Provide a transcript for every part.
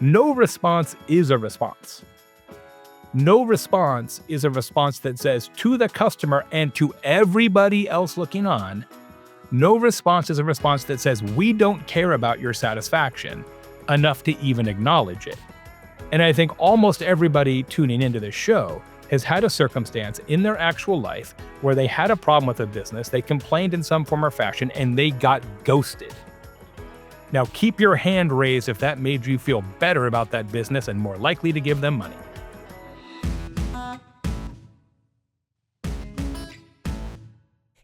No response is a response. No response is a response that says to the customer and to everybody else looking on, no response is a response that says we don't care about your satisfaction enough to even acknowledge it. And I think almost everybody tuning into this show has had a circumstance in their actual life where they had a problem with a business, they complained in some form or fashion, and they got ghosted. Now, keep your hand raised if that made you feel better about that business and more likely to give them money.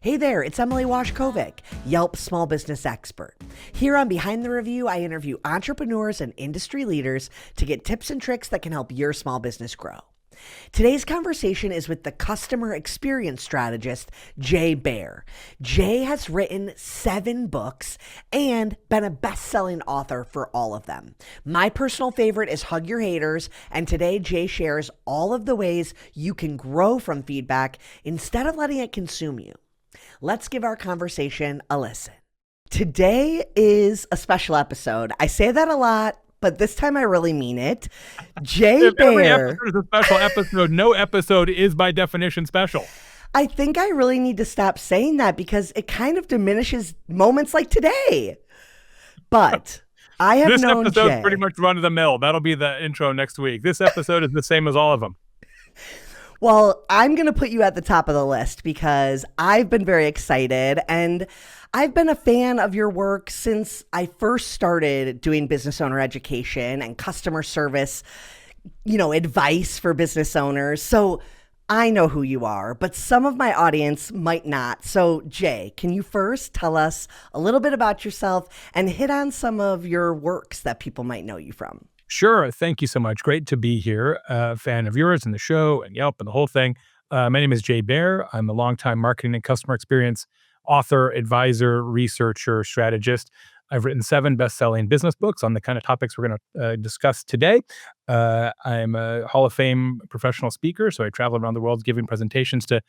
Hey there, it's Emily Washkovic, Yelp small business expert. Here on Behind the Review, I interview entrepreneurs and industry leaders to get tips and tricks that can help your small business grow. Today's conversation is with the customer experience strategist, Jay Baer. Jay has written 7 books and been a best-selling author for all of them. My personal favorite is Hug Your Haters, and today Jay shares all of the ways you can grow from feedback instead of letting it consume you. Let's give our conversation a listen. Today is a special episode. I say that a lot, but this time I really mean it. Jay Baer. Every episode is a special episode. No episode is by definition special. I think I really need to stop saying that because it kind of diminishes moments like today. But I have known Jay. This episode's pretty much run of the mill. That'll be the intro next week. This episode is the same as all of them. Well, I'm going to put you at the top of the list because I've been very excited and I've been a fan of your work since I first started doing business owner education and customer service, advice for business owners. So I know who you are, but some of my audience might not. So Jay, can you first tell us a little bit about yourself and hit on some of your works that people might know you from? Sure. Thank you so much. Great to be here. Fan of yours and the show and Yelp and the whole thing. My name is Jay Baer. I'm a longtime marketing and customer experience author, advisor, researcher, strategist. I've written 7 best-selling business books on the kind of topics we're going to discuss today. I'm a Hall of Fame professional speaker, so I travel around the world giving presentations to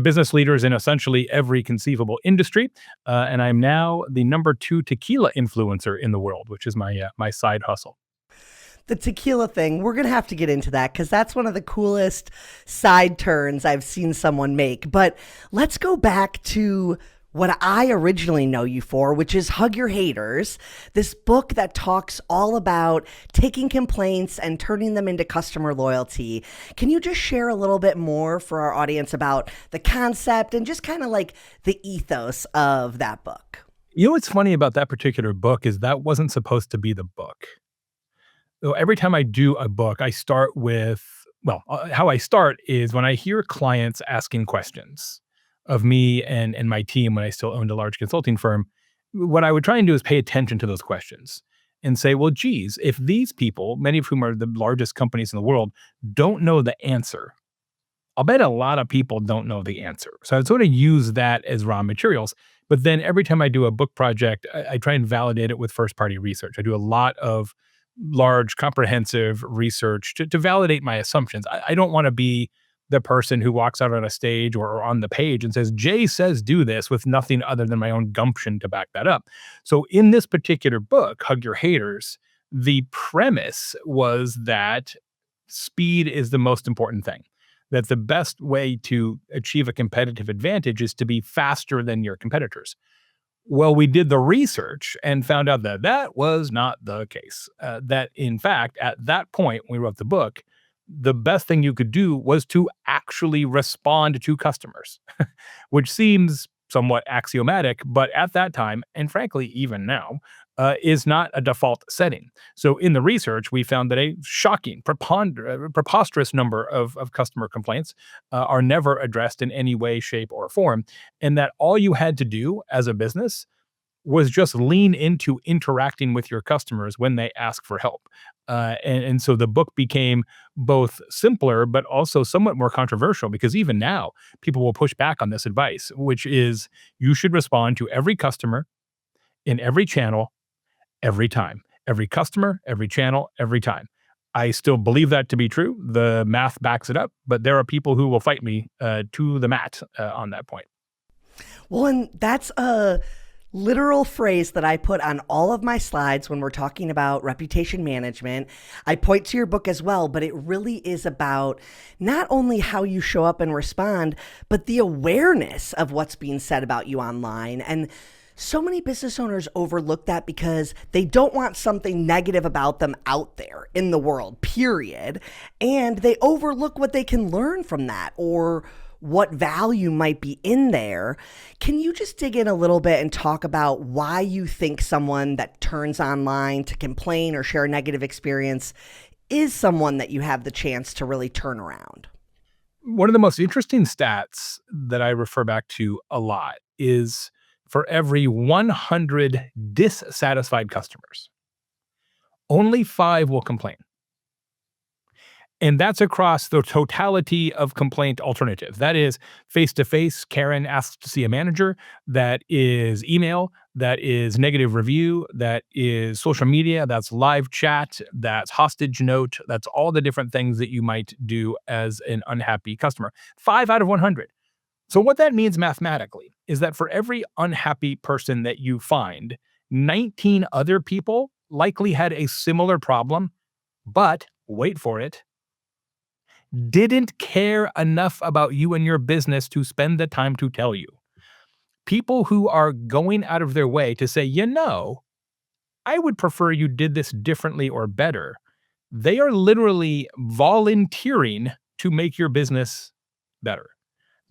business leaders in essentially every conceivable industry. And I'm now the number 2 tequila influencer in the world, which is my side hustle. The tequila thing, we're going to have to get into that because that's one of the coolest side turns I've seen someone make. But let's go back to what I originally know you for, which is Hug Your Haters, this book that talks all about taking complaints and turning them into customer loyalty. Can you just share a little bit more for our audience about the concept and just kind of like the ethos of that book? You know what's funny about that particular book is that wasn't supposed to be the book. So every time I do a book, I start with, how I start is when I hear clients asking questions of me and my team when I still owned a large consulting firm, what I would try and do is pay attention to those questions and say, well, geez, if these people, many of whom are the largest companies in the world, don't know the answer, I'll bet a lot of people don't know the answer. So I'd sort of use that as raw materials. But then every time I do a book project, I try and validate it with first-party research. I do a lot of large, comprehensive research to validate my assumptions. I don't want to be the person who walks out on a stage or on the page and says, Jay says do this with nothing other than my own gumption to back that up. So in this particular book, Hug Your Haters, the premise was that speed is the most important thing. That the best way to achieve a competitive advantage is to be faster than your competitors. Well, we did the research and found out that that was not the case. That, in fact, at that point, when we wrote the book, the best thing you could do was to actually respond to customers, which seems somewhat axiomatic, but at that time, and frankly, even now, is not a default setting. So in the research, we found that a shocking, preposterous number of customer complaints are never addressed in any way, shape, or form, and that all you had to do as a business was just lean into interacting with your customers when they ask for help. And so the book became both simpler, but also somewhat more controversial because even now, people will push back on this advice, which is you should respond to every customer in every channel, every time. Every customer, every channel, every time. I still believe that to be true. The math backs it up, but there are people who will fight me to the mat on that point. Well, and that's a literal phrase that I put on all of my slides when we're talking about reputation management. I point to your book as well, but it really is about not only how you show up and respond, but the awareness of what's being said about you online. And so many business owners overlook that because they don't want something negative about them out there in the world, period. And they overlook what they can learn from that or what value might be in there. Can you just dig in a little bit and talk about why you think someone that turns online to complain or share a negative experience is someone that you have the chance to really turn around? One of the most interesting stats that I refer back to a lot is for every 100 dissatisfied customers, only 5 will complain. And that's across the totality of complaint alternatives. That is face-to-face, Karen asks to see a manager. That is email. That is negative review. That is social media. That's live chat. That's hostage note. That's all the different things that you might do as an unhappy customer. 5 out of 100. So what that means mathematically is that for every unhappy person that you find, 19 other people likely had a similar problem, but wait for it, didn't care enough about you and your business to spend the time to tell you. People who are going out of their way to say, I would prefer you did this differently or better. They are literally volunteering to make your business better.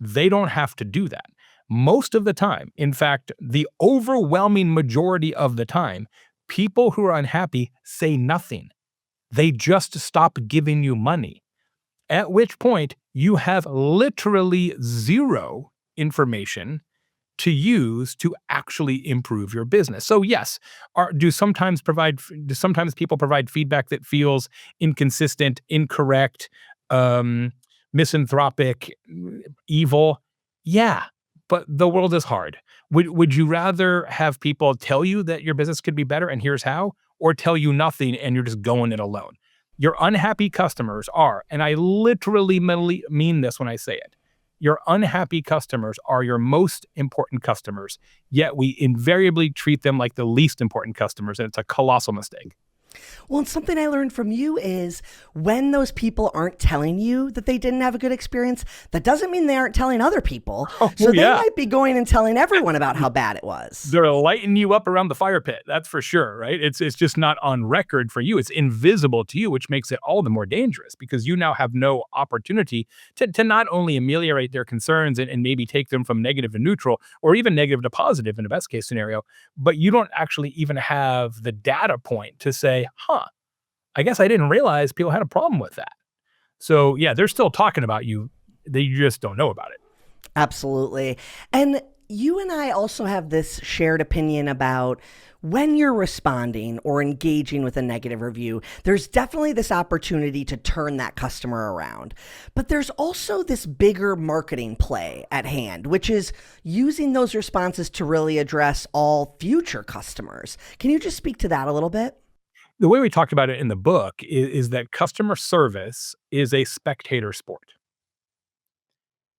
They don't have to do that. Most of the time, in fact, the overwhelming majority of the time, people who are unhappy say nothing. They just stop giving you money. At which point, you have literally zero information to use to actually improve your business. So yes, do sometimes people provide feedback that feels inconsistent, incorrect, misanthropic, evil? Yeah, but the world is hard. Would you rather have people tell you that your business could be better and here's how, or tell you nothing and you're just going it alone? Your unhappy customers are, and I literally mean this when I say it, your unhappy customers are your most important customers, yet we invariably treat them like the least important customers, and it's a colossal mistake. Well, and something I learned from you is when those people aren't telling you that they didn't have a good experience, that doesn't mean they aren't telling other people. So they might be going and telling everyone about how bad it was. They're lighting you up around the fire pit. That's for sure, right? It's just not on record for you. It's invisible to you, which makes it all the more dangerous because you now have no opportunity to not only ameliorate their concerns and maybe take them from negative to neutral or even negative to positive in a best case scenario, but you don't actually even have the data point to say, I guess I didn't realize people had a problem with that. So yeah, they're still talking about you. They just don't know about it. Absolutely. And you and I also have this shared opinion about when you're responding or engaging with a negative review, there's definitely this opportunity to turn that customer around. But there's also this bigger marketing play at hand, which is using those responses to really address all future customers. Can you just speak to that a little bit? The way we talked about it in the book is that customer service is a spectator sport.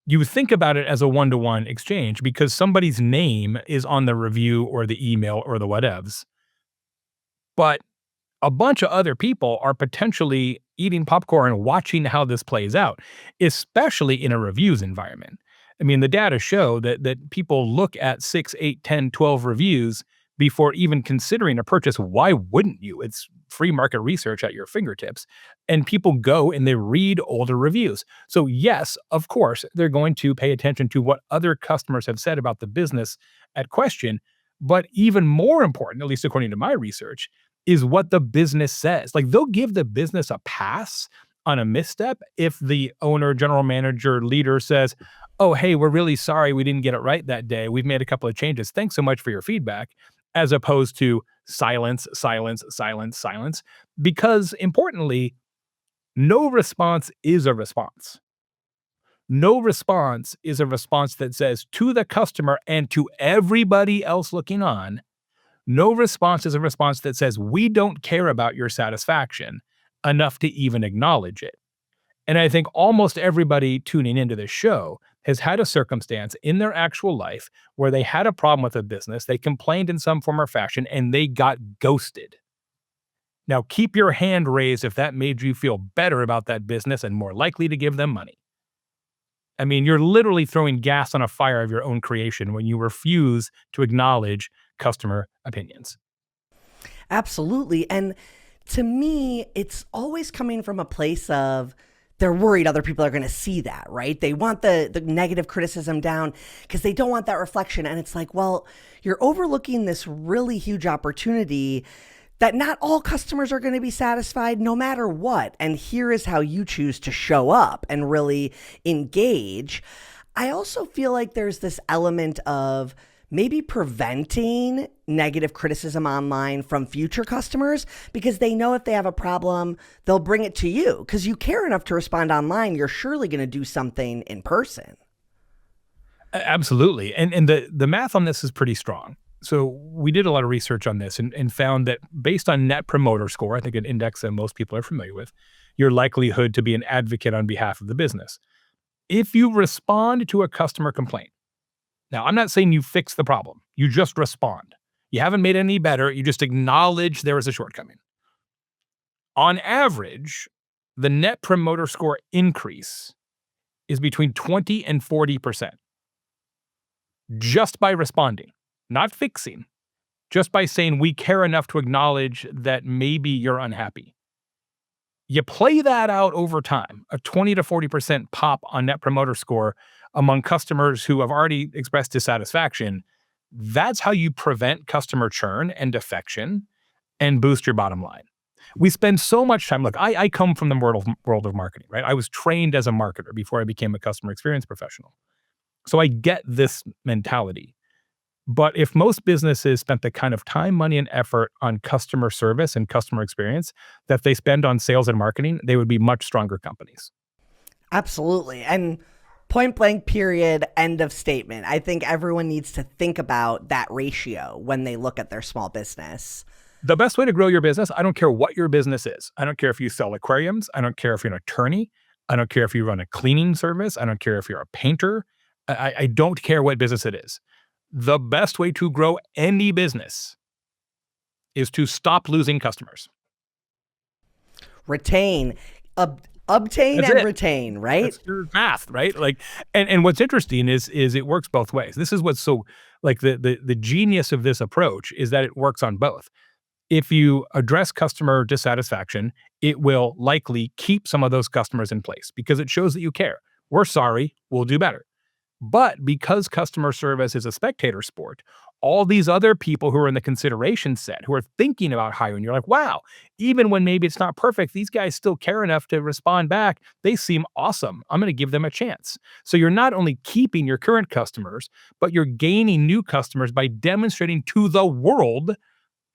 You think about it as a one-to-one exchange because somebody's name is on the review or the email or the whatevs. But a bunch of other people are potentially eating popcorn watching how this plays out, especially in a reviews environment. I mean, the data show that people look at 6, 8, 10, 12 reviews before even considering a purchase. Why wouldn't you? It's free market research at your fingertips. And people go and they read older reviews. So yes, of course, they're going to pay attention to what other customers have said about the business at question. But even more important, at least according to my research, is what the business says. Like they'll give the business a pass on a misstep if the owner, general manager, leader says, oh, hey, we're really sorry we didn't get it right that day. We've made a couple of changes. Thanks so much for your feedback. As opposed to silence, silence, silence, silence. Because importantly, no response is a response. No response is a response that says to the customer and to everybody else looking on, no response is a response that says we don't care about your satisfaction enough to even acknowledge it. And I think almost everybody tuning into this show has had a circumstance in their actual life where they had a problem with a business, they complained in some form or fashion, and they got ghosted. Now, keep your hand raised if that made you feel better about that business and more likely to give them money. I mean, you're literally throwing gas on a fire of your own creation when you refuse to acknowledge customer opinions. Absolutely. And to me, it's always coming from a place of they're worried other people are going to see that, right? They want the negative criticism down because they don't want that reflection. And it's like, well, you're overlooking this really huge opportunity that not all customers are going to be satisfied no matter what. And here is how you choose to show up and really engage. I also feel like there's this element of maybe preventing negative criticism online from future customers because they know if they have a problem, they'll bring it to you because you care enough to respond online. You're surely going to do something in person. Absolutely. And the math on this is pretty strong. So we did a lot of research on this and found that based on net promoter score, I think an index that most people are familiar with, your likelihood to be an advocate on behalf of the business. If you respond to a customer complaint, now I'm not saying you fix the problem, you just respond. You haven't made it any better, you just acknowledge there is a shortcoming. On average, the net promoter score increase is between 20 and 40% just by responding, not fixing, just by saying we care enough to acknowledge that maybe you're unhappy. You play that out over time, a 20 to 40% pop on net promoter score among customers who have already expressed dissatisfaction. That's how you prevent customer churn and defection and boost your bottom line. We spend so much time. Look, I come from the world of marketing, right? I was trained as a marketer before I became a customer experience professional. So I get this mentality. But if most businesses spent the kind of time, money, and effort on customer service and customer experience that they spend on sales and marketing, they would be much stronger companies. Absolutely. And point blank, period, end of statement. I think everyone needs to think about that ratio when they look at their small business. The best way to grow your business, I don't care what your business is. I don't care if you sell aquariums. I don't care if you're an attorney. I don't care if you run a cleaning service. I don't care if you're a painter. I don't care what business it is. The best way to grow any business is to stop losing customers. Retain, obtain That's and it. retain, right? That's your math, right? Like, and what's interesting is it works both ways. This is what's so like the genius of this approach is that it works on both. If you address customer dissatisfaction, it will likely keep some of those customers in place because it shows that you care. We're sorry, we'll do better. But because customer service is a spectator sport, all these other people who are in the consideration set, who are thinking about hiring, you're like, wow, even when maybe it's not perfect, these guys still care enough to respond back. They seem awesome. I'm going to give them a chance. So you're not only keeping your current customers, but you're gaining new customers by demonstrating to the world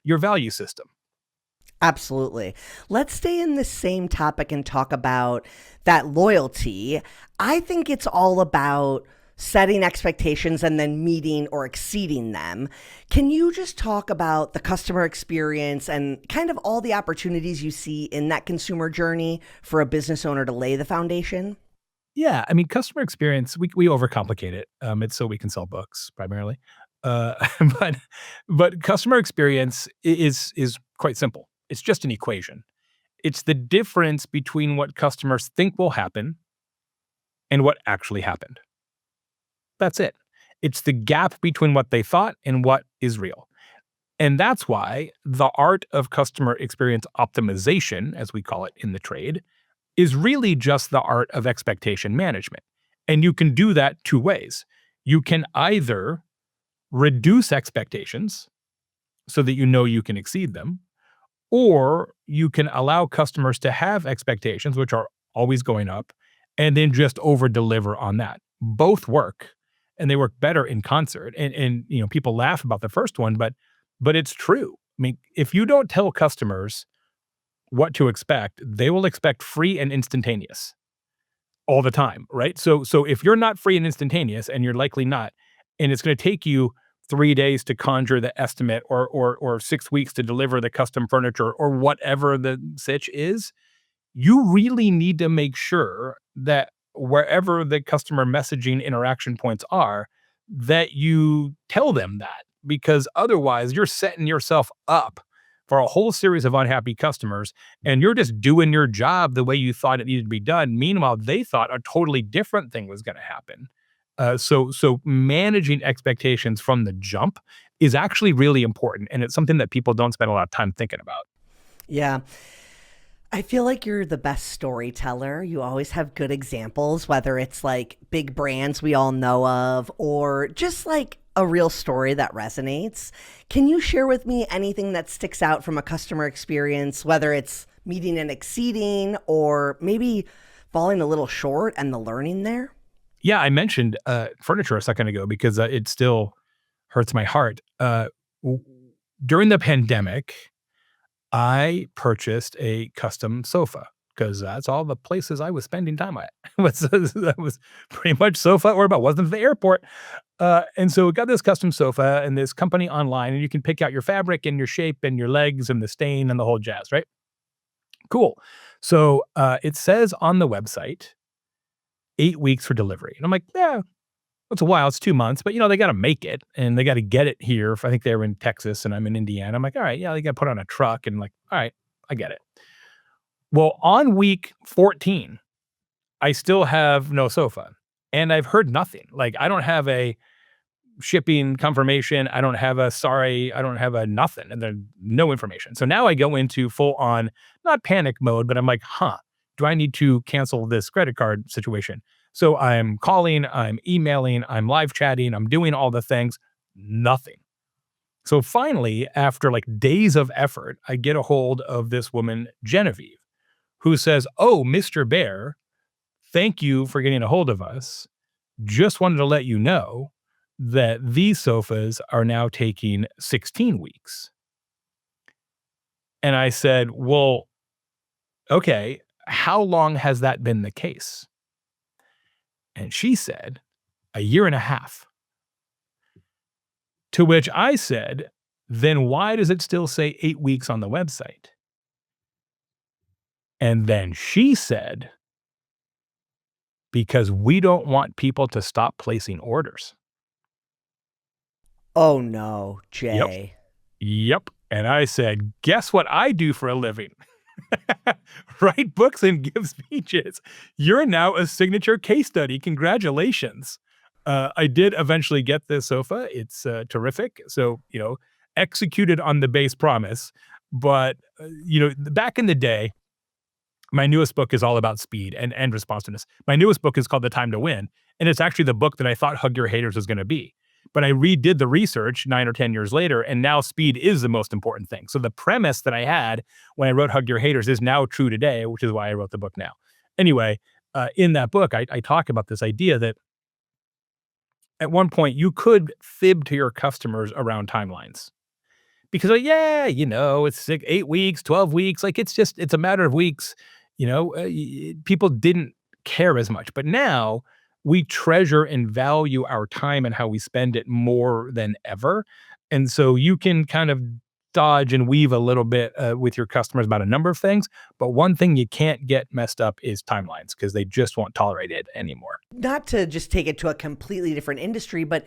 your value system. Absolutely. Let's stay in the same topic and talk about that loyalty. I think it's all about setting expectations and then meeting or exceeding them. Can you just talk about the customer experience and kind of all the opportunities you see in that consumer journey for a business owner to lay the foundation? Yeah, I mean, customer experience, we overcomplicate it. It's so we can sell books primarily. Uh, but customer experience is quite simple. It's just an equation. It's the difference between what customers think will happen and what actually happened. That's it. It's the gap between what they thought and what is real. And that's why the art of customer experience optimization, as we call it in the trade, is really just the art of expectation management. And you can do that two ways. You can either reduce expectations so that you know you can exceed them, or you can allow customers to have expectations, which are always going up, and then just over deliver on that. Both work, and they work better in concert. And people laugh about the first one, but it's true. I mean, if you don't tell customers what to expect, they will expect free and instantaneous all the time, right? So if you're not free and instantaneous, and you're likely not, and it's going to take you 3 days to conjure the estimate or 6 weeks to deliver the custom furniture or whatever the sitch is, you really need to make sure that wherever the customer messaging interaction points are, that you tell them that, because otherwise you're setting yourself up for a whole series of unhappy customers, and you're just doing your job the way you thought it needed to be done. Meanwhile, they thought a totally different thing was going to happen. So managing expectations from the jump is actually really important, and it's something that people don't spend a lot of time thinking about. Yeah. I feel like you're the best storyteller. You always have good examples, whether it's like big brands we all know of or just like a real story that resonates. Can you share with me anything that sticks out from a customer experience, whether it's meeting and exceeding or maybe falling a little short and the learning there? Yeah, I mentioned furniture a second ago because it still hurts my heart. W- During the pandemic, I purchased a custom sofa because that's all the places I was spending time at. That was pretty much sofa or about wasn't the airport. And so we got this custom sofa and this company online, and you can pick out your fabric and your shape and your legs and the stain and the whole jazz, right? Cool. So it says on the website 8 weeks for delivery, and I'm like, yeah, it's a while. It's 2 months, but they got to make it and they got to get it here. I think they were in Texas and I'm in Indiana. I'm like, all right, yeah, they got to put it on a truck, and like, all right, I get it. Well, on week 14, I still have no sofa, and I've heard nothing. Like, I don't have a shipping confirmation. I don't have a sorry. I don't have a nothing, and there's no information. So now I go into full on, not panic mode, but I'm like, huh, do I need to cancel this credit card situation? So I'm calling, I'm emailing, I'm live chatting, I'm doing all the things, nothing. So finally, after like days of effort, I get a hold of this woman, Genevieve, who says, "Oh, Mr. Bear, thank you for getting a hold of us. Just wanted to let you know that these sofas are now taking 16 weeks." And I said, "Well, okay, how long has that been the case?" And she said, "A year and a half." To which I said, "Then why does it still say 8 weeks on the website?" And then she said, "Because we don't want people to stop placing orders." Oh no, Yep. Jay. Yep. And I said, "Guess what I do for a living?" Write books and give speeches. You're now a signature case study. Congratulations. I did eventually get this sofa. It's terrific. So, executed on the base promise. But, back in the day, my newest book is all about speed and responsiveness. My newest book is called The Time to Win. And it's actually the book that I thought Hug Your Haters was going to be. But I redid the research 9 or 10 years later, and now speed is the most important thing. So the premise that I had when I wrote Hug Your Haters is now true today, which is why I wrote the book now. Anyway, in that book, I talk about this idea that at one point you could fib to your customers around timelines. Because, like, yeah, it's 8 weeks, 12 weeks, like, it's a matter of weeks, people didn't care as much. But now we treasure and value our time and how we spend it more than ever. And so you can kind of dodge and weave a little bit, with your customers about a number of things, but one thing you can't get messed up is timelines because they just won't tolerate it anymore. Not to just take it to a completely different industry, but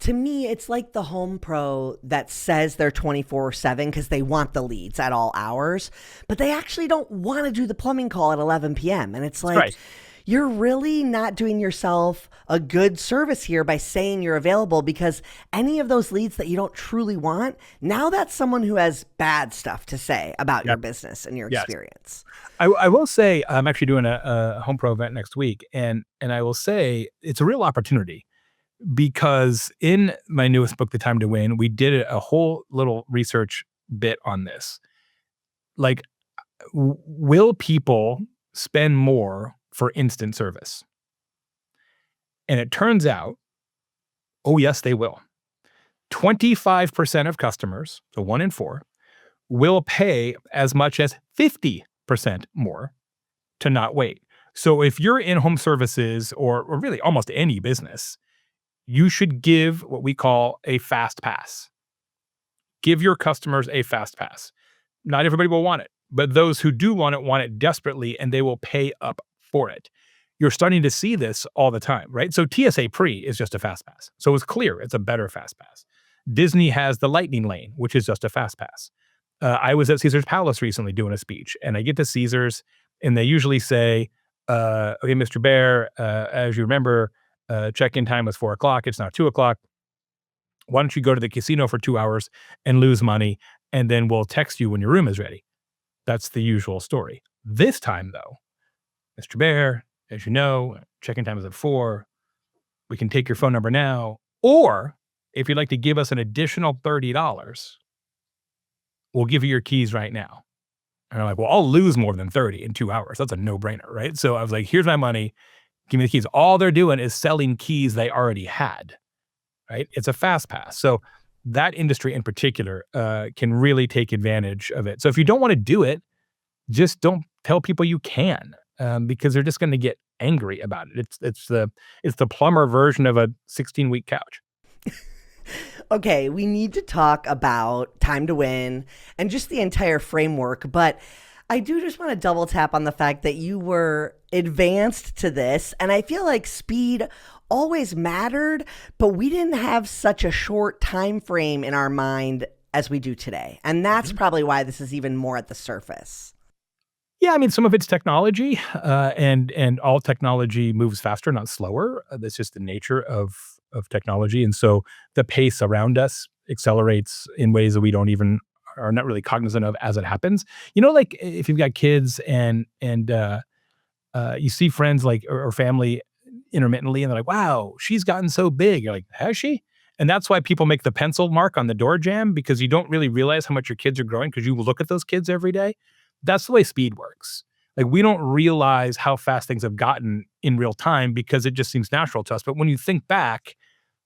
to me, it's like the home pro that says they're 24/7 because they want the leads at all hours, but they actually don't want to do the plumbing call at 11 p.m. And it's like, Right. you're really not doing yourself a good service here by saying you're available because any of those leads that you don't truly want, now that's someone who has bad stuff to say about your Yep. business and your Yes. experience. I will say I'm actually doing a home pro event next week, and I will say it's a real opportunity because in my newest book, The Time to Win, we did a whole little research bit on this. Like, will people spend more for instant service? And it turns out, oh, yes, they will. 25% of customers, so 1 in 4, will pay as much as 50% more to not wait. So if you're in home services or really almost any business, you should give what we call a fast pass. Give your customers a fast pass. Not everybody will want it, but those who do want it desperately, and they will pay up for it. you're starting to see this all the time, right? So TSA Pre is just a fast pass. So it's clear it's a better fast pass. Disney has the Lightning Lane, which is just a fast pass. I was at Caesar's Palace recently doing a speech, and I get to Caesar's, and they usually say, "Okay, Mr. Baer, as you remember, check-in time was 4 o'clock. It's now 2 o'clock. Why don't you go to the casino for 2 hours and lose money, and then we'll text you when your room is ready." That's the usual story. This time, though, Mr. Baer, as you know, check-in time is at 4. We can take your phone number now, or if you'd like to give us an additional $30, we'll give you your keys right now. And I'm like, well, I'll lose more than 30 in 2 hours. That's a no-brainer, right? So I was like, here's my money. Give me the keys. All they're doing is selling keys they already had, right? It's a fast pass. So that industry in particular can really take advantage of it. So if you don't want to do it, just don't tell people you can, because they're just going to get angry about it. It's the plumber version of a 16-week couch. Okay, we need to talk about time to win and just the entire framework, but I do just want to double tap on the fact that you were advanced to this, and I feel like speed always mattered, but we didn't have such a short time frame in our mind as we do today. And that's probably why this is even more at the surface. Yeah, I mean, some of it's technology, and all technology moves faster, not slower. That's just the nature of technology, and so the pace around us accelerates in ways that we don't even are not really cognizant of as it happens. You know, like if you've got kids and you see friends like or family intermittently, and they're like, "Wow, she's gotten so big." You're like, "Has she?" And that's why people make the pencil mark on the door jamb, because you don't really realize how much your kids are growing because you look at those kids every day. That's the way speed works. Like, we don't realize how fast things have gotten in real time because it just seems natural to us. But when you think back,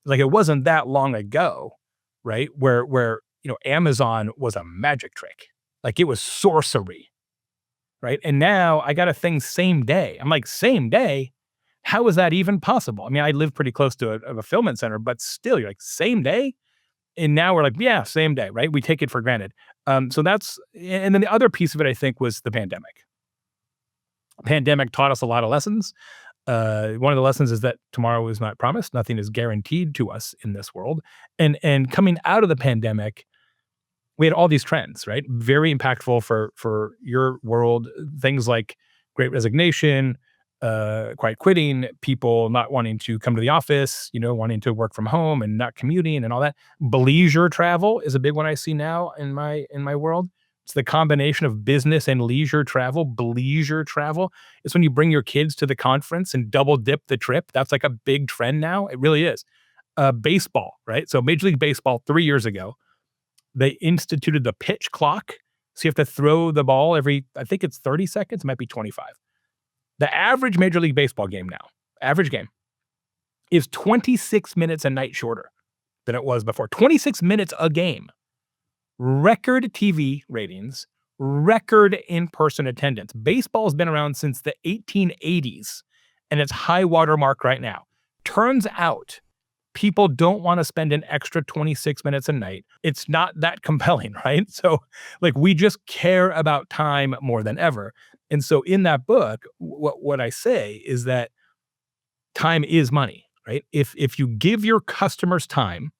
like, it wasn't that long ago, right? Where Amazon was a magic trick. Like, it was sorcery, right? And now I got a thing same day. I'm like, same day? How is that even possible? I mean, I live pretty close to a fulfillment center, but still, you're like, same day? And now we're like, yeah, same day, right? We take it for granted. So and then the other piece of it, I think, was the pandemic. Pandemic taught us a lot of lessons. One of the lessons is that tomorrow is not promised. Nothing is guaranteed to us in this world. And coming out of the pandemic, we had all these trends, right? Very impactful for your world. Things like Great Resignation, quiet quitting, people not wanting to come to the office, wanting to work from home and not commuting and all that. Leisure travel is a big one I see now in my world. It's the combination of business and leisure travel. Leisure travel is when you bring your kids to the conference and double dip the trip. That's like a big trend now. It really is. Baseball, right? So Major League Baseball 3 years ago, they instituted the pitch clock. So you have to throw the ball every, I think it's 30 seconds, it might be 25. The average Major League Baseball game now, average game, is 26 minutes a night shorter than it was before. 26 minutes a game. Record TV ratings, record in-person attendance. Baseball's been around since the 1880s, and it's high water mark right now. Turns out, people don't want to spend an extra 26 minutes a night. It's not that compelling, right? So, like, we just care about time more than ever. And so in that book, what I say is that time is money, right? If you give your customers time,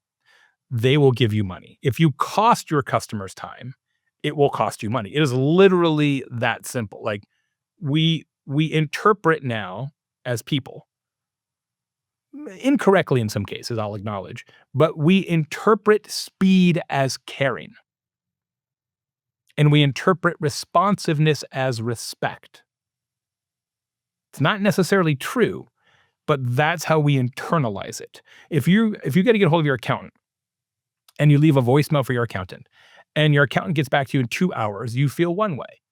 they will give you money. If you cost your customers time, it will cost you money. It is literally that simple. Like, we interpret now as people, incorrectly in some cases, I'll acknowledge, but we interpret speed as caring. And we interpret responsiveness as respect. It's not necessarily true, but that's how we internalize it. If you got to get a hold of your accountant and you leave a voicemail for your accountant and your accountant gets back to you in 2 hours, you feel one way.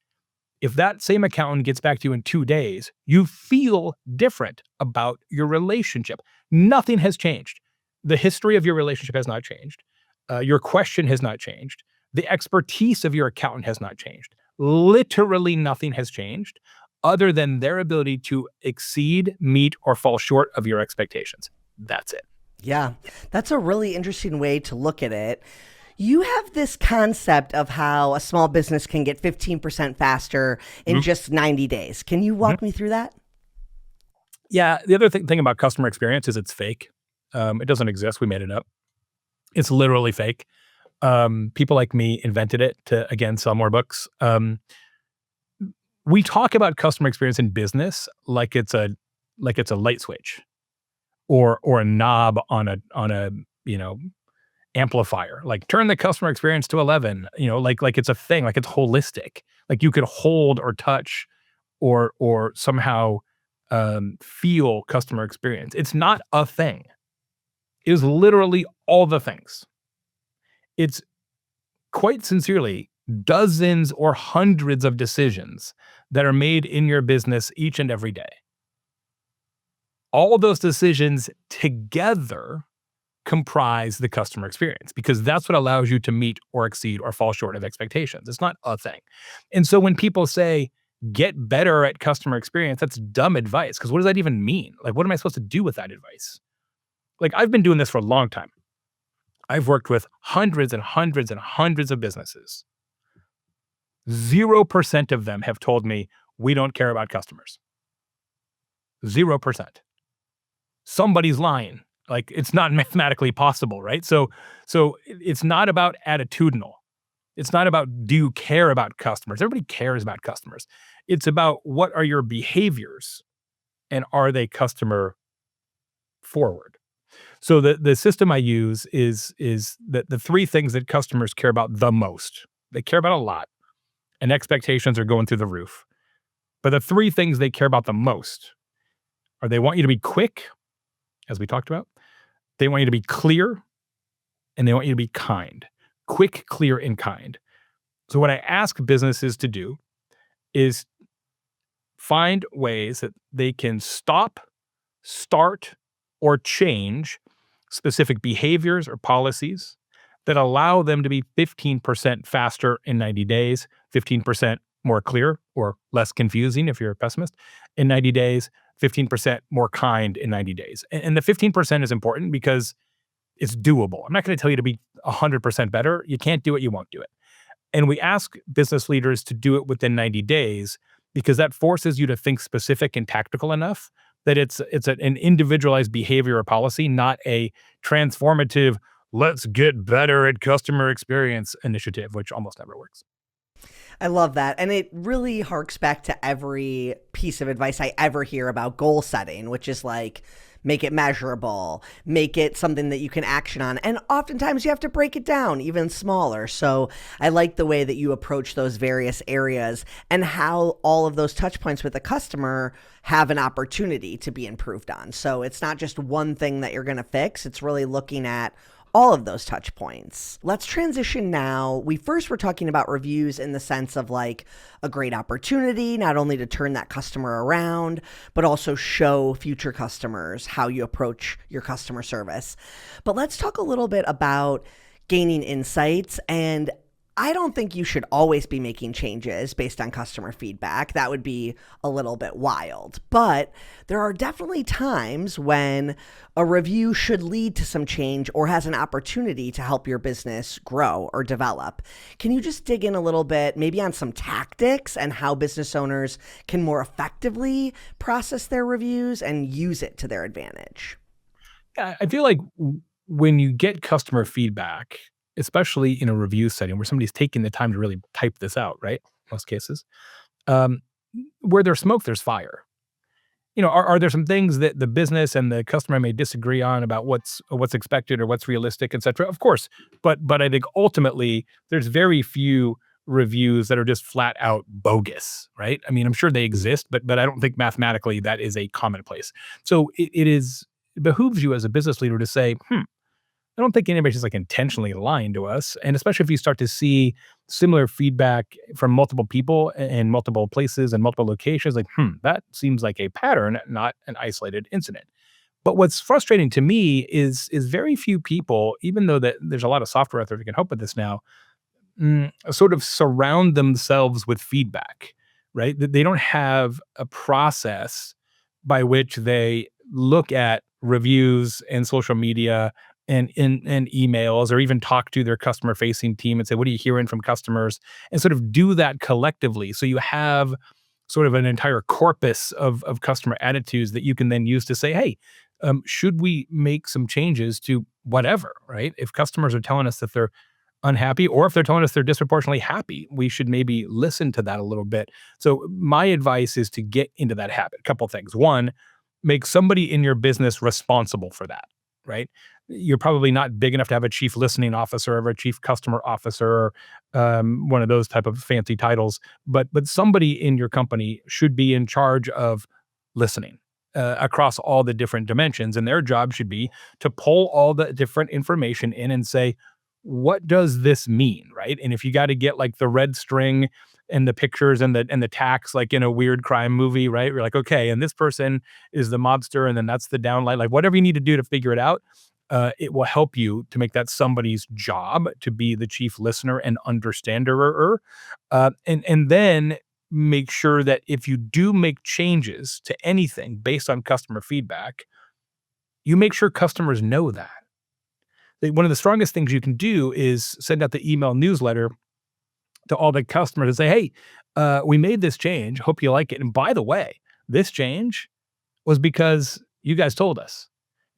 If that same accountant gets back to you in 2 days, you feel different about your relationship. Nothing has changed. The history of your relationship has not changed. Your question has not changed. The expertise of your accountant has not changed. Literally nothing has changed other than their ability to exceed, meet, or fall short of your expectations. That's it. Yeah, that's a really interesting way to look at it. You have this concept of how a small business can get 15% faster in just 90 days. Can you walk me through that? Yeah, the other thing about customer experience is it's fake. It doesn't exist. We made it up. It's literally fake. People like me invented it to, again, sell more books. We talk about customer experience in business like it's a light switch or a knob on a, you know, amplifier. Like turn the customer experience to 11, like it's a thing, like it's holistic. Like you could hold or touch or somehow feel customer experience. It's not a thing. It is literally all the things. It's quite sincerely dozens or hundreds of decisions that are made in your business each and every day. All of those decisions together comprise the customer experience because that's what allows you to meet or exceed or fall short of expectations. It's not a thing. And so when people say, get better at customer experience, that's dumb advice. Because what does that even mean? Like, what am I supposed to do with that advice? Like, I've been doing this for a long time. I've worked with hundreds and hundreds and hundreds of businesses. 0% of them have told me, we don't care about customers. 0%. Somebody's lying. Like it's not mathematically possible, right? So it's not about attitudinal. It's not about do you care about customers? Everybody cares about customers. It's about what are your behaviors and are they customer forward? So the system I use is that the three things that customers care about the most. They care about a lot and expectations are going through the roof. But the three things they care about the most are they want you to be quick, as we talked about. They want you to be clear and they want you to be kind. Quick, clear, and kind. So what I ask businesses to do is find ways that they can stop, start, or change specific behaviors or policies that allow them to be 15% faster in 90 days, 15% more clear or less confusing if you're a pessimist in 90 days, 15% more kind in 90 days. And the 15% is important because it's doable. I'm not going to tell you to be 100% better. You can't do it, you won't do it. And we ask business leaders to do it within 90 days because that forces you to think specific and tactical enough that it's an individualized behavior or policy, not a transformative, let's get better at customer experience initiative, which almost never works. I love that. And it really harks back to every piece of advice I ever hear about goal setting, which is like, make it measurable, make it something that you can action on. And oftentimes you have to break it down even smaller. So I like the way that you approach those various areas and how all of those touch points with the customer have an opportunity to be improved on. So it's not just one thing that you're going to fix. It's really looking at all of those touch points. Let's transition now. We first were talking about reviews in the sense of like a great opportunity, not only to turn that customer around, but also show future customers how you approach your customer service. But let's talk a little bit about gaining insights. And I don't think you should always be making changes based on customer feedback. That would be a little bit wild. But there are definitely times when a review should lead to some change or has an opportunity to help your business grow or develop. Can you just dig in a little bit, maybe on some tactics and how business owners can more effectively process their reviews and use it to their advantage? Yeah, I feel like when you get customer feedback, especially in a review setting where somebody's taking the time to really type this out, right? Most cases, um, where there's smoke, there's fire. Are there some things that the business and the customer may disagree on about what's expected or what's realistic, et cetera? Of course, but I think ultimately there's very few reviews that are just flat out bogus, right? I mean, I'm sure they exist, but I don't think mathematically that is a commonplace. So it behooves you as a business leader to say, I don't think anybody's just like intentionally lying to us. And especially if you start to see similar feedback from multiple people in multiple places and multiple locations, like, that seems like a pattern, not an isolated incident. But what's frustrating to me is very few people, even though that there's a lot of software out there that can help with this now, sort of surround themselves with feedback, right? That they don't have a process by which they look at reviews and social media and emails or even talk to their customer facing team and say, what are you hearing from customers? And sort of do that collectively. So you have sort of an entire corpus of customer attitudes that you can then use to say, hey, should we make some changes to whatever, right? If customers are telling us that they're unhappy, or if they're telling us they're disproportionately happy, we should maybe listen to that a little bit. So my advice is to get into that habit. A couple things. One, make somebody in your business responsible for that, right? You're probably not big enough to have a chief listening officer or a chief customer officer or one of those type of fancy titles, but somebody in your company should be in charge of listening across all the different dimensions, and their job should be to pull all the different information in and say, what does this mean, right? And if you got to get like the red string and the pictures and the tax like in a weird crime movie, right? You're like, okay, and this person is the mobster, and then that's the downlight. Like whatever you need to do to figure it out, it will help you to make that somebody's job to be the chief listener and understander. And then make sure that if you do make changes to anything based on customer feedback, you make sure customers know that. One of the strongest things you can do is send out the email newsletter to all the customers and say, hey, we made this change. Hope you like it. And by the way, this change was because you guys told us,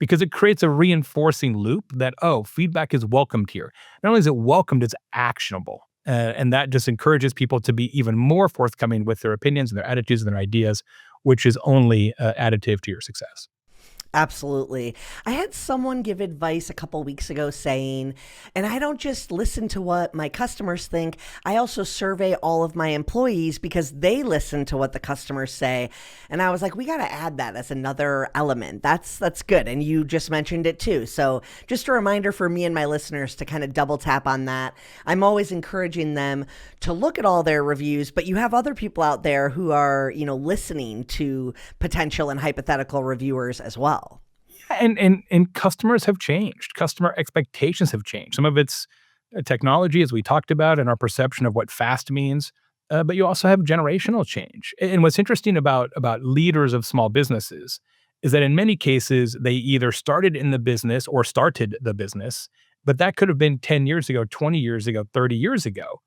because it creates a reinforcing loop that, oh, feedback is welcomed here. Not only is it welcomed, it's actionable. And that just encourages people to be even more forthcoming with their opinions and their attitudes and their ideas, which is only additive to your success. Absolutely. I had someone give advice a couple weeks ago saying, and I don't just listen to what my customers think, I also survey all of my employees because they listen to what the customers say. And I was like, we got to add that as another element. That's good. And you just mentioned it too. So just a reminder for me and my listeners to kind of double tap on that. I'm always encouraging them to look at all their reviews, but you have other people out there who are, listening to potential and hypothetical reviewers as well. And customers have changed. Customer expectations have changed. Some of it's technology, as we talked about, and our perception of what fast means. But you also have generational change. And what's interesting about leaders of small businesses is that in many cases they either started in the business or started the business, but that could have been 10 years ago, 20 years ago, 30 years ago.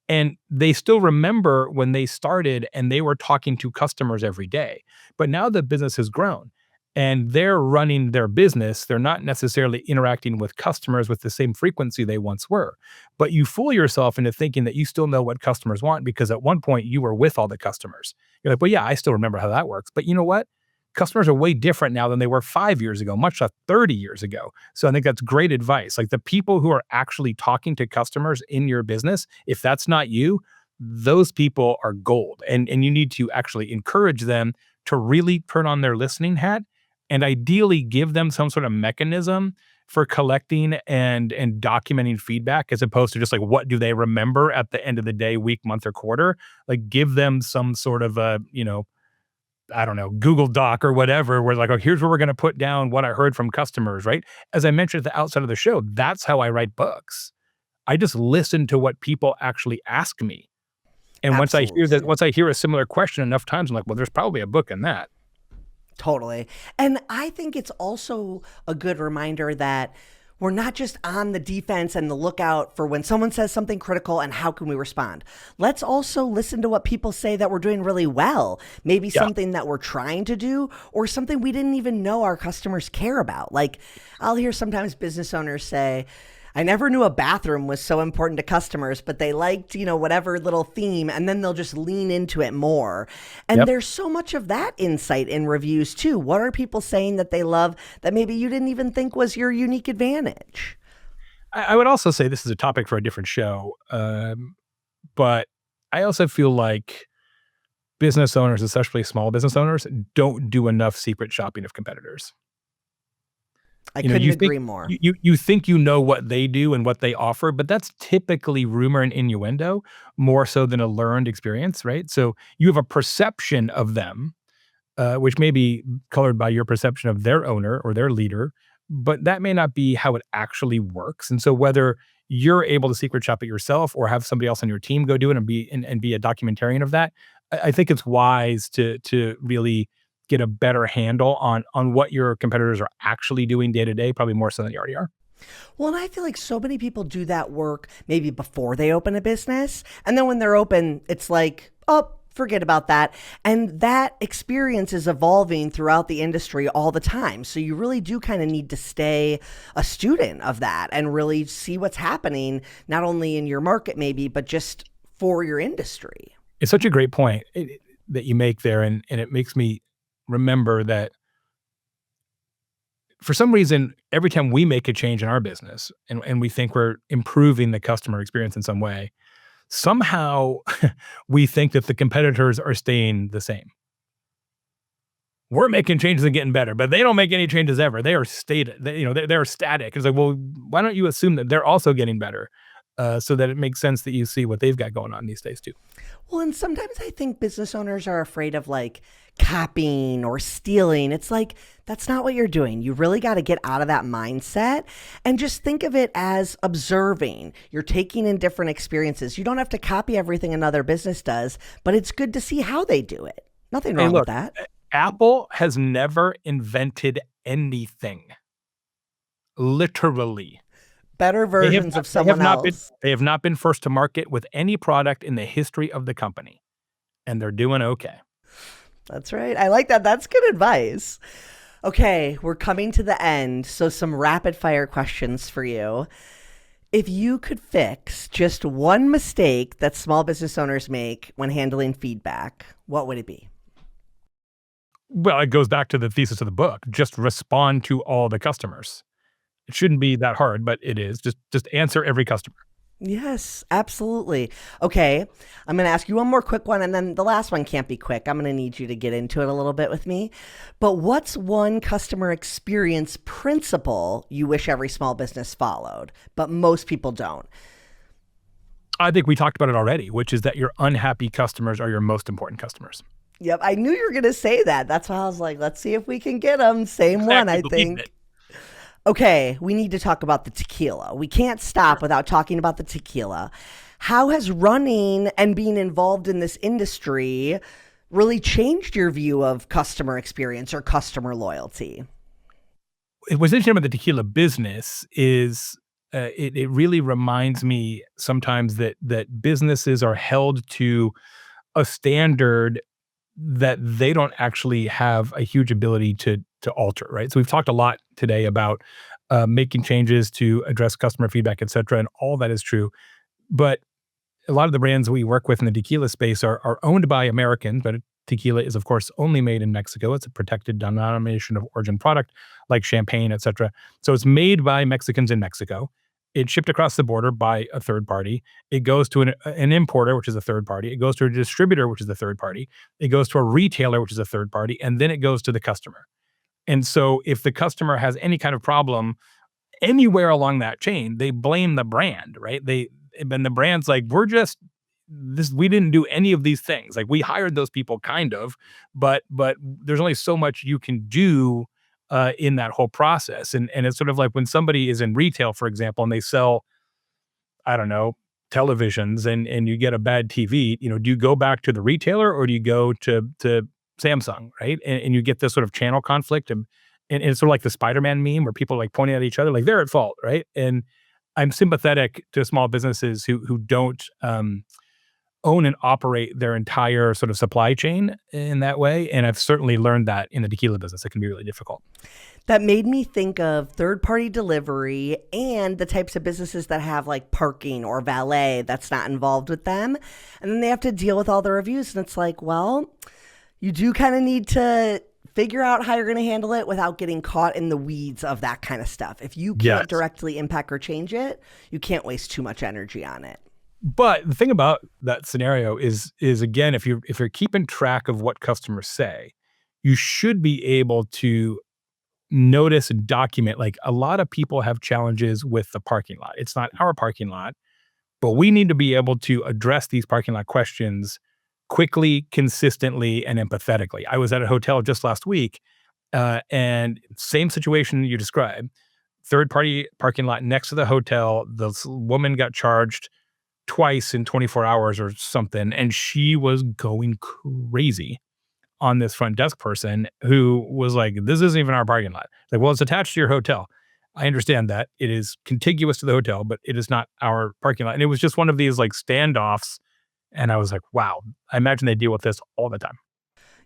And they still remember when they started and they were talking to customers every day. But now the business has grown and they're running their business. They're not necessarily interacting with customers with the same frequency they once were. But you fool yourself into thinking that you still know what customers want because at one point you were with all the customers. You're like, well, yeah, I still remember how that works. But you know what? Customers are way different now than they were 5 years ago, much less 30 years ago. So I think that's great advice. Like the people who are actually talking to customers in your business, if that's not you, those people are gold. And you need to actually encourage them to really turn on their listening hat and ideally give them some sort of mechanism for collecting and documenting feedback as opposed to just like what do they remember at the end of the day, week, month, or quarter. Like give them some sort of a, I don't know, Google Doc or whatever, where like, oh, here's where we're going to put down what I heard from customers, right? As I mentioned at the outset of the show, that's how I write books. I just listen to what people actually ask me. And Absolutely. once I hear a similar question enough times, I'm like, well, there's probably a book in that. Totally. And I think it's also a good reminder that we're not just on the defense and the lookout for when someone says something critical and how can we respond. Let's also listen to what people say that we're doing really well. Maybe Yeah. something that we're trying to do or something we didn't even know our customers care about. Like I'll hear sometimes business owners say, I never knew a bathroom was so important to customers, but they liked, whatever little theme, and then they'll just lean into it more. And Yep. there's so much of that insight in reviews too. What are people saying that they love that maybe you didn't even think was your unique advantage? I would also say this is a topic for a different show. But I also feel like business owners, especially small business owners, don't do enough secret shopping of competitors. I You know, couldn't you think agree more. you think you know what they do and what they offer, but that's typically rumor and innuendo more so than a learned experience, right? So you have a perception of them, which may be colored by your perception of their owner or their leader, but that may not be how it actually works. And so whether you're able to secret shop it yourself or have somebody else on your team go do it and be a documentarian of that, I think it's wise to really get a better handle on what your competitors are actually doing day to day, probably more so than you already are. Well, and I feel like so many people do that work maybe before they open a business. And then when they're open, it's like, oh, Forget about that. And that experience is evolving throughout the industry all the time. So you really do kind of need to stay a student of that and really see what's happening, not only in your market, maybe, but just for your industry. It's such a great point that you make there, and it makes me remember that for some reason, every time we make a change in our business and we think we're improving the customer experience in some way, somehow we think that the competitors are staying the same. We're making changes and getting better, but they don't make any changes ever. They are they're static. It's like, well, why don't you assume that they're also getting better, so that it makes sense that you see what they've got going on these days too. Well, and sometimes I think business owners are afraid of like copying or stealing. It's like, that's not what you're doing. You really got to get out of that mindset and just think of it as observing. You're taking in different experiences. You don't have to copy everything another business does, but it's good to see how they do it. Nothing Hey, wrong with look, that. Apple has never invented anything. Literally. Better versions of They have someone not been else. they have not been first to market with any product in the history of the company, and they're doing okay. That's right. I like that. That's good advice. Okay, we're coming to the end. So, some rapid fire questions for you. If you could fix just one mistake that small business owners make when handling feedback, what would it be? Well, it goes back to the thesis of the book, just respond to all the customers. It shouldn't be that hard, but it is. Just answer every customer. Yes, absolutely. Okay, I'm going to ask you one more quick one, and then the last one can't be quick. I'm going to need you to get into it a little bit with me. But what's one customer experience principle you wish every small business followed, but most people don't? I think we talked about it already, which is that your unhappy customers are your most important customers. Yep, I knew you were going to say that. That's why I was like, let's see if we can get them. Same one, Exactly, I believe it. think. Okay, we need to talk about the tequila. We can't stop without talking about the tequila. How has running and being involved in this industry really changed your view of customer experience or customer loyalty? What's interesting about the tequila business is it really reminds me sometimes that businesses are held to a standard that they don't actually have a huge ability to alter, right? So we've talked a lot today about making changes to address customer feedback, et cetera, and all that is true. But a lot of the brands we work with in the tequila space are owned by Americans, but tequila is, of course, only made in Mexico. It's a protected denomination of origin product like champagne, et cetera. So it's made by Mexicans in Mexico. It's shipped across the border by a third party. It goes to an importer, which is a third party. It goes to a distributor, which is a third party. It goes to a retailer, which is a third party. And then it goes to the customer. And so if the customer has any kind of problem anywhere along that chain, they blame the brand, right? And the brand's like, we're just this, we didn't do any of these things. Like, we hired those people kind of, but there's only so much you can do in that whole process. And it's sort of like when somebody is in retail, for example, and they sell, I don't know, televisions, and you get a bad TV, do you go back to the retailer or do you go to Samsung, right? And you get this sort of channel conflict, and it's sort of like the Spider-Man meme where people are like pointing at each other, like they're at fault, right? And I'm sympathetic to small businesses who don't own and operate their entire sort of supply chain in that way. And I've certainly learned that in the tequila business, it can be really difficult. That made me think of third party delivery and the types of businesses that have like parking or valet that's not involved with them. And then they have to deal with all the reviews. And it's like, well, you do kind of need to figure out how you're going to handle it without getting caught in the weeds of that kind of stuff. If you Yes. can't directly impact or change it, you can't waste too much energy on it. But the thing about that scenario is again, if you're keeping track of what customers say, you should be able to notice and document. Like, a lot of people have challenges with the parking lot. It's not our parking lot, but we need to be able to address these parking lot questions quickly, consistently, and empathetically. I was at a hotel just last week, and same situation you described. Third party parking lot next to the hotel. The woman got charged twice in 24 hours or something, and she was going crazy on this front desk person who was like, "This isn't even our parking lot." Like, well, it's attached to your hotel. I understand that it is contiguous to the hotel, but it is not our parking lot. And it was just one of these like standoffs And I was like, wow, I imagine they deal with this all the time.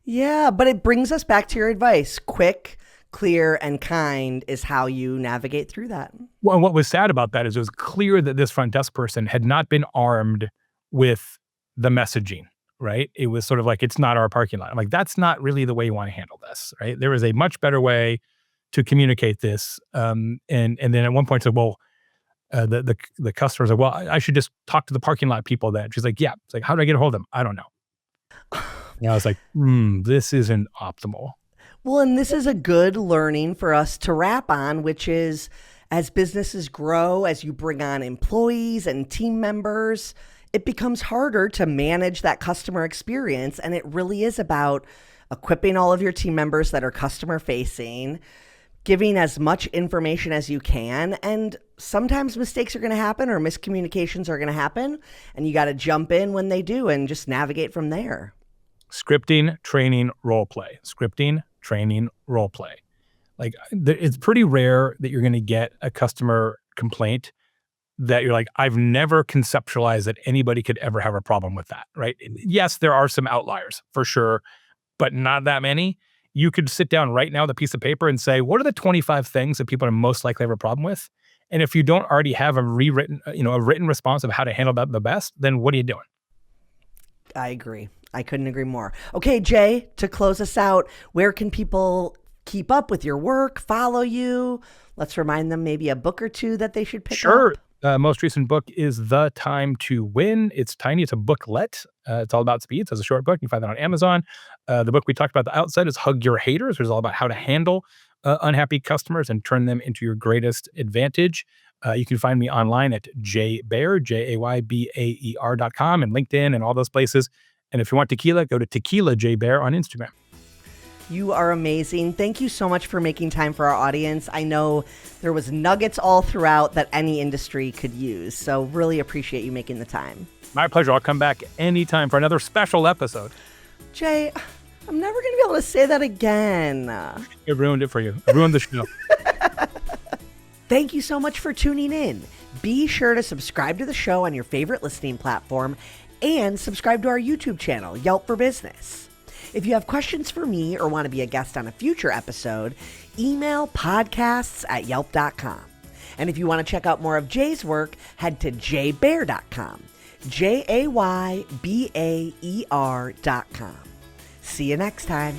Yeah, but it brings us back to your advice. Quick, clear, and kind is how you navigate through that. Well, and what was sad about that is it was clear that this front desk person had not been armed with the messaging, right? It was sort of like, it's not our parking lot. I'm like, that's not really the way you want to handle this, right? There is a much better way to communicate this. And then at one point said, well, the customer said, well, I should just talk to the parking lot people then. She's like, yeah. It's like, how do I get a hold of them? I don't know. And I was like, this isn't optimal. Well, and this is a good learning for us to wrap on, which is as businesses grow, as you bring on employees and team members, it becomes harder to manage that customer experience. And it really is about equipping all of your team members that are customer facing, giving as much information as you can. And sometimes mistakes are going to happen or miscommunications are going to happen. And you got to jump in when they do and just navigate from there. Scripting, training, role play. Scripting, training, role play. Like it's pretty rare that you're going to get a customer complaint that you're like, I've never conceptualized that anybody could ever have a problem with that, right? Yes, there are some outliers for sure, but not that many. You could sit down right now with a piece of paper and say, what are the 25 things that people are most likely to have a problem with? And if you don't already have a written response of how to handle that the best, then what are you doing? I agree. I couldn't agree more. Okay, Jay, to close us out, where can people keep up with your work, follow you? Let's remind them maybe a book or two that they should pick Sure. up. Most recent book is The Time to Win. It's tiny. It's a booklet. It's all about speed. So it's a short book. You can find that on Amazon. The book we talked about at the outset is Hug Your Haters, which is all about how to handle unhappy customers and turn them into your greatest advantage. You can find me online at Jay Baer, JayBaer.com, and LinkedIn and all those places. And if you want tequila, go to Tequila Jay Baer on Instagram. You are amazing. Thank you so much for making time for our audience. I know there was nuggets all throughout that any industry could use. So really appreciate you making the time. My pleasure. I'll come back anytime for another special episode. Jay, I'm never going to be able to say that again. It ruined it for you. I ruined the show. Thank you so much for tuning in. Be sure to subscribe to the show on your favorite listening platform and subscribe to our YouTube channel, Yelp for Business. If you have questions for me or want to be a guest on a future episode, email podcasts@yelp.com. And if you want to check out more of Jay's work, head to jaybaer.com. JAYBAER.com. See you next time.